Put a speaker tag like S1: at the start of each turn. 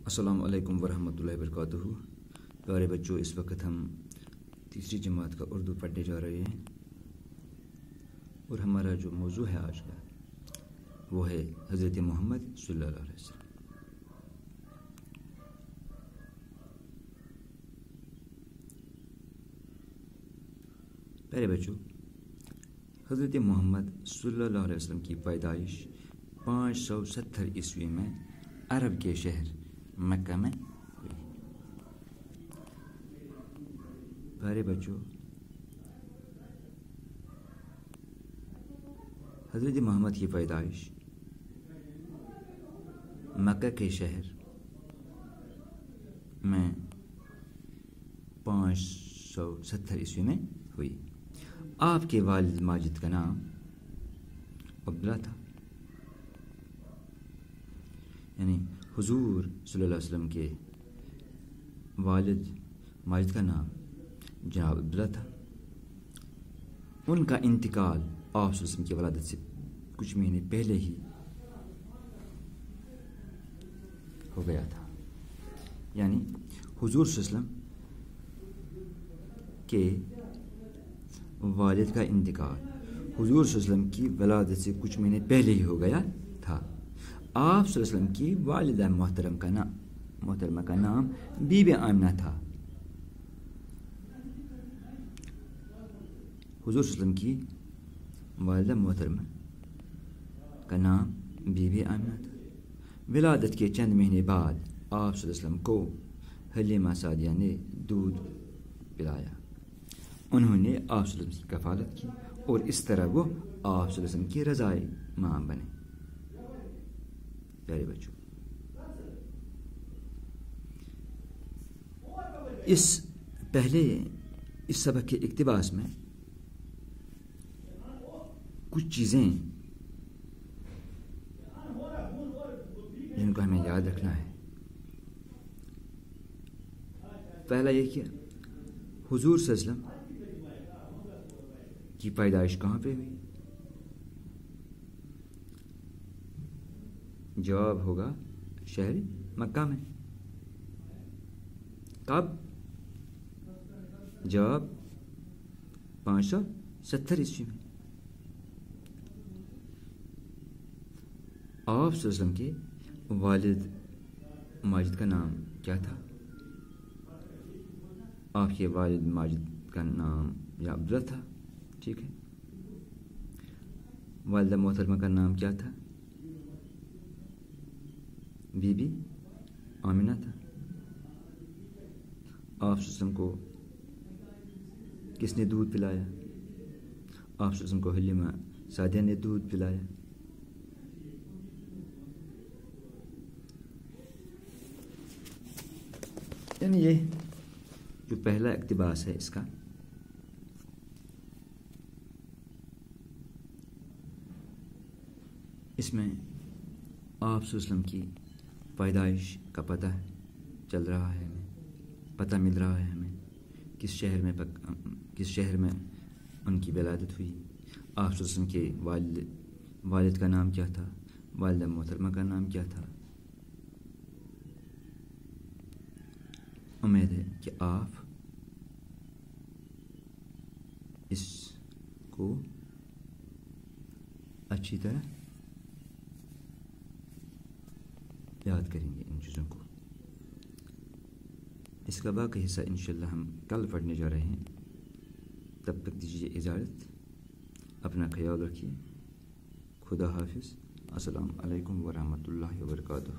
S1: السلام علیکم ورحمۃ اللہ وبرکاتہ۔ پیارے بچوں، اس وقت ہم تیسری جماعت کا اردو پڑھنے جا رہے ہیں، اور ہمارا جو موضوع ہے آج کا وہ ہے حضرت محمد صلی اللہ علیہ وسلم۔ پیارے بچوں، حضرت محمد صلی اللہ علیہ وسلم کی پیدائش 570 عیسوی میں عرب کے شہر مکہ میں ہوئی۔ پیارے بچوں، حضرت محمد کی پیدائش مکہ کے شہر میں 570 عیسوی میں ہوئی۔ آپ کے والد ماجد کا نام عبداللہ تھا، یعنی حضور صلی اللہ علیہ وسلم کے والد ماجد کا نام جناب عبداللہ تھا۔ ان کا انتقال آپ صلی اللہ علیہ وسلم کی ولادت سے کچھ مہینے پہلے ہی ہو گیا تھا، یعنی حضور صلی اللہ علیہ وسلم کے والد کا انتقال حضور صلی اللہ علیہ وسلم کی ولادت سے کچھ مہینے پہلے ہی ہو گیا تھا۔ آپ صلی اللہ علیہ وسلم کی والدہ محترمہ کا نام بی بی آمنہ تھا۔ حضور صلی اللہ علیہ وسلم کی والدہ محترمہ کا نام بی بی آمنہ تھا۔ ولادت کے چند مہینے بعد آپ صلی اللہ علیہ وسلم کو حلیمہ سعدیہ نے دودھ پلایا۔ انہوں نے آپ صلی اللہ علیہ وسلم کی کفالت کی اور اس طرح وہ آپ صلی اللہ علیہ وسلم کی رضائی ماں بنے۔ پیارے بچوں، اس سبق کے اقتباس میں کچھ چیزیں جن کو ہمیں یاد رکھنا ہے۔ پہلا یہ کہ حضور صلی اللہ علیہ وسلم کی پیدائش کہاں پہ ہوئی؟ جواب ہوگا شہر مکہ میں۔ کب؟ جواب 570 عیسوی میں۔ آپ صلی اللہ علیہ وسلم کے والد ماجد کا نام کیا تھا؟ آپ کے والد ماجد کا نام یا عبداللہ تھا، ٹھیک ہے۔ والدہ محترمہ کا نام کیا تھا؟ بی بی آمنہ تھا۔ آپ صلی اللہ علیہ وسلم کو کس نے دودھ پلایا؟ آپ صلی اللہ علیہ وسلم کو حلیمہ سعدیہ نے دودھ پلایا۔ یعنی یہ جو پہلا اقتباس ہے اس کا، اس میں آپ صلی اللہ علیہ وسلم کی پیدائش کا پتہ چل رہا ہے، ہمیں پتہ مل رہا ہے ہمیں کس شہر میں ان کی ولادت ہوئی، آپ صلی اللہ علیہ وسلم کے والد کا نام کیا تھا، والدہ محترمہ کا نام کیا تھا۔ امید ہے کہ آپ اس کو اچھی طرح یاد کریں گے ان چیزوں کو۔ اس کا باقی حصہ انشاءاللہ ہم کل پڑھنے جا رہے ہیں۔ تب تک دیجیے اجازت، اپنا خیال رکھیے، خدا حافظ، السلام علیکم ورحمۃ اللہ وبرکاتہ۔